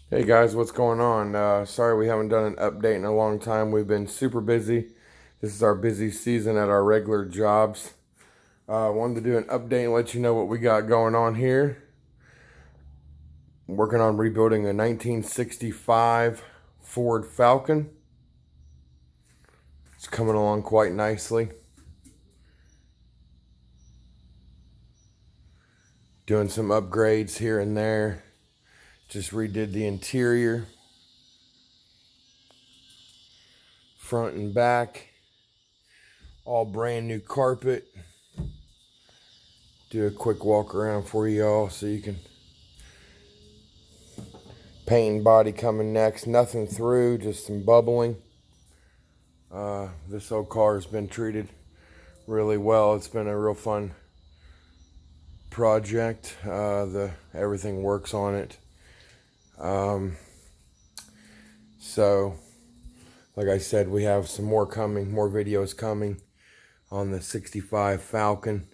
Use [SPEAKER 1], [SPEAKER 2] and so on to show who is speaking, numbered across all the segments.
[SPEAKER 1] Hey guys, what's going on? Sorry we haven't done an update in a long time. We've been super busy. This is our busy season at our regular jobs. Wanted to do an update and let you know what we got going on here. Working on rebuilding a 1965 Ford Falcon. It's coming along quite nicely. Doing some upgrades here and there. Just redid the interior, front and back. All brand new carpet. Do a quick walk around for y'all so you can. Paint and body coming next. Nothing through, just some bubbling. This old car has been treated really well. It's been a real fun project. Everything works on it. So, like I said, we have some more coming, more videos coming on the 65 Falcon.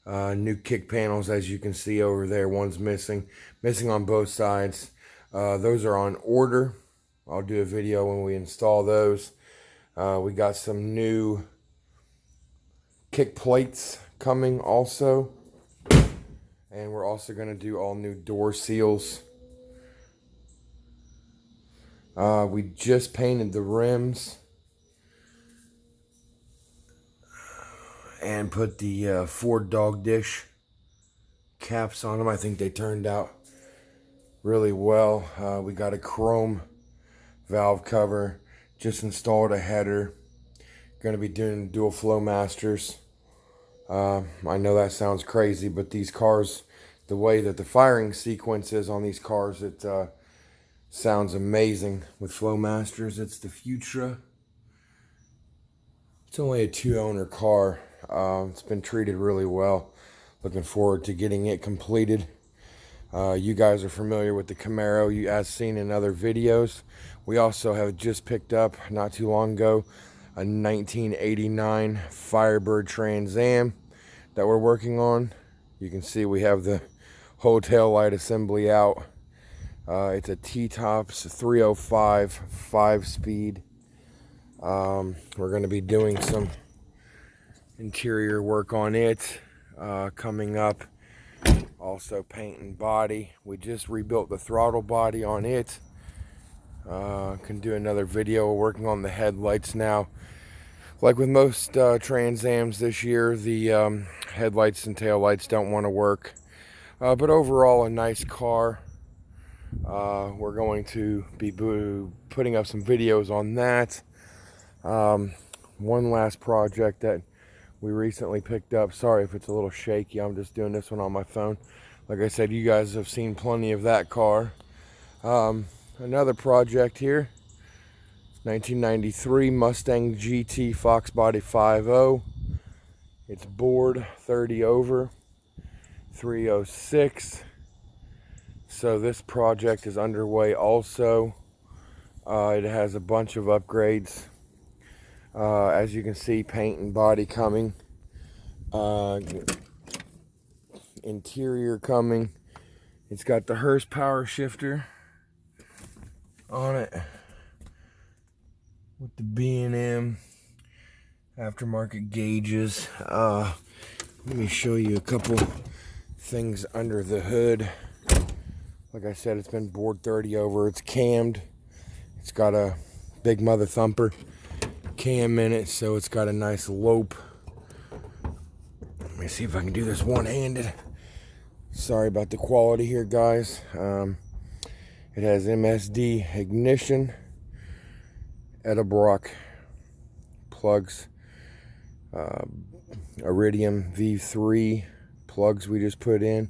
[SPEAKER 1] New kick panels, as you can see over there. One's missing on both sides. Those are on order. I'll do a video when we install those. We got some new kick plates coming also. And we're also going to do all new door seals. We just painted the rims. And put the Ford dog dish caps on them. I think they turned out really well. We got a chrome valve cover. Just installed a header. Going to be doing dual flow masters. I know that sounds crazy, but these cars, the way that the firing sequence is on these cars, it sounds amazing with flow masters. It's the Futura. It's only a 2-owner car. It's been treated really well. Looking forward to getting it completed. You guys are familiar with the Camaro, as seen in other videos. We also have just picked up, not too long ago, a 1989 Firebird Trans Am that we're working on. You can see we have the whole tail light assembly out. It's a T-Tops 305 5-speed. We're going to be doing some interior work on it coming up. Also paint and body. We just rebuilt the throttle body on it. Can do another video. We're working on the headlights now. Like with most Trans Ams this year, the headlights and taillights don't want to work. But overall, a nice car. We're going to be putting up some videos on that. One last project that we recently picked up. Sorry if it's a little shaky. I'm just doing this one on my phone. Like I said, you guys have seen plenty of that car. Another project here. 1993 Mustang GT Fox Body 5.0. It's bored 30 over 306. So this project is underway also. It has a bunch of upgrades. As you can see, paint and body coming. Interior coming. It's got the Hearst power shifter on it with the B&M aftermarket gauges. Let me show you a couple things under the hood. Like I said, it's been bored 30 over. It's cammed. It's got a big mother thumper cam in it, so it's got a nice lope. Let me see if I can do this one-handed. Sorry about the quality here, guys. It has MSD ignition, Edelbrock plugs, Iridium V3 plugs we just put in,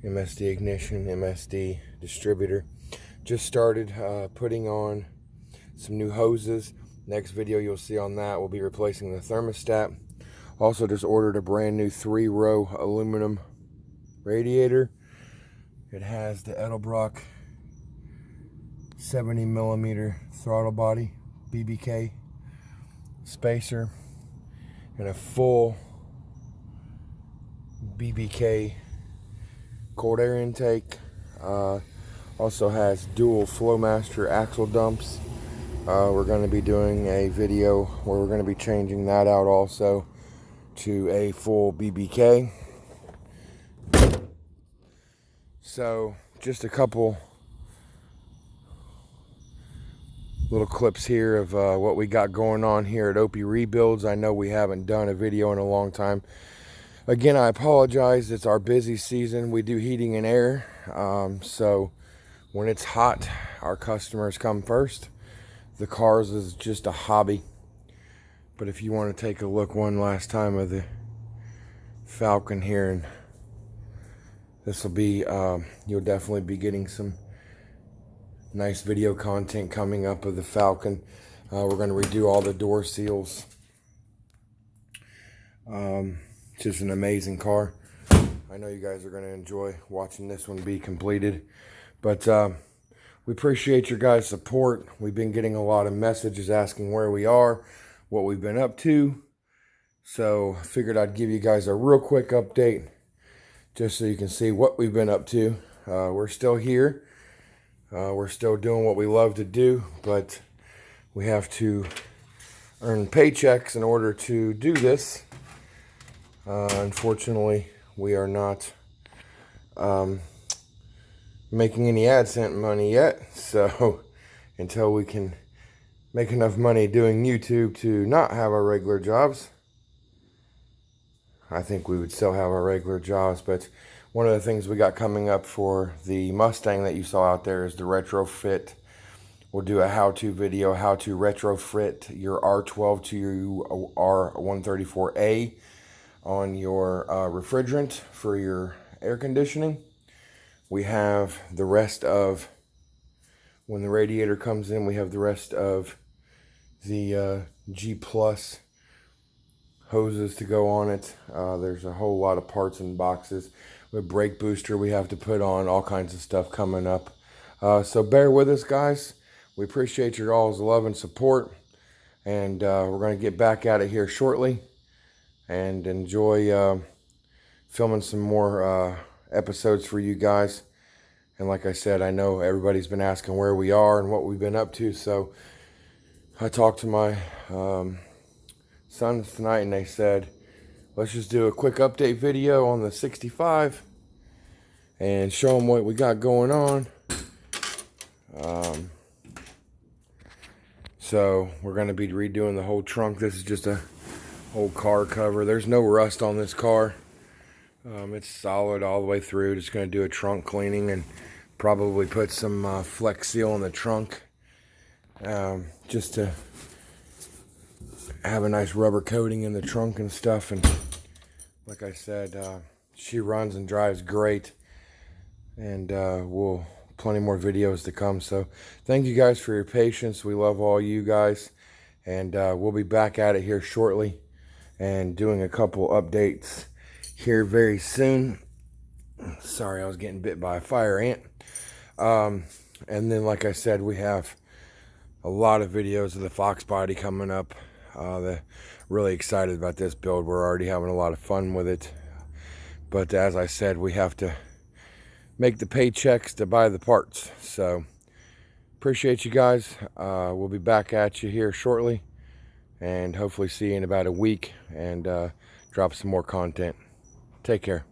[SPEAKER 1] MSD ignition, MSD distributor. Just started putting on some new hoses. Next video you'll see on that, we'll be replacing the thermostat. Also just ordered a brand new 3-row aluminum radiator. It has the Edelbrock 70mm throttle body, BBK spacer, and a full BBK cold air intake. Also has dual Flowmaster axle dumps. We're going to be doing a video where we're going to be changing that out also to a full BBK. So just a couple little clips here of what we got going on here at Opie Rebuilds. I know we haven't done a video in a long time. Again, I apologize. It's our busy season. We do heating and air. So when it's hot, our customers come first. The cars is just a hobby. But if you want to take a look one last time of the Falcon here, and this will be, you'll definitely be getting some nice video content coming up of the Falcon. We're going to redo all the door seals. Just an amazing car. I know you guys are going to enjoy watching this one be completed. But we appreciate your guys' support. We've been getting a lot of messages asking where we are, what we've been up to. So I figured I'd give you guys a real quick update just so you can see what we've been up to. We're still here. We're still doing what we love to do, but we have to earn paychecks in order to do this. Unfortunately, we are not making any AdSense money yet. So until we can make enough money doing YouTube to not have our regular jobs, I think we would still have our regular jobs. But one of the things we got coming up for the Mustang that you saw out there is the retrofit. We'll do a how-to video, how to retrofit your R12 to your R134A on your refrigerant for your air conditioning. We have the rest of, when the radiator comes in, we have the rest of the G Plus hoses to go on it. There's a whole lot of parts and boxes. With brake booster we have to put on, all kinds of stuff coming up. So bear with us, guys. We appreciate your all's love and support, and we're going to get back at it here shortly and enjoy filming some more episodes for you guys. And like I said, I know everybody's been asking where we are and what we've been up to, so I talked to my sons tonight and they said, let's just do a quick update video on the 65 and show them what we got going on. So we're going to be redoing the whole trunk. This is just a old car cover. There's no rust on this car. It's solid all the way through. Just going to do a trunk cleaning and probably put some Flex Seal in the trunk, just to have a nice rubber coating in the trunk and stuff. And like I said, she runs and drives great, and we'll plenty more videos to come. So thank you guys for your patience. We love all you guys, and we'll be back at it here shortly and doing a couple updates here very soon. Sorry, I was getting bit by a fire ant. And then, like I said, we have a lot of videos of the Fox body coming up. Really excited about this build. We're already having a lot of fun with it. But as I said, we have to make the paychecks to buy the parts. So appreciate you guys. We'll be back at you here shortly, and hopefully see you in about a week and drop some more content. Take care.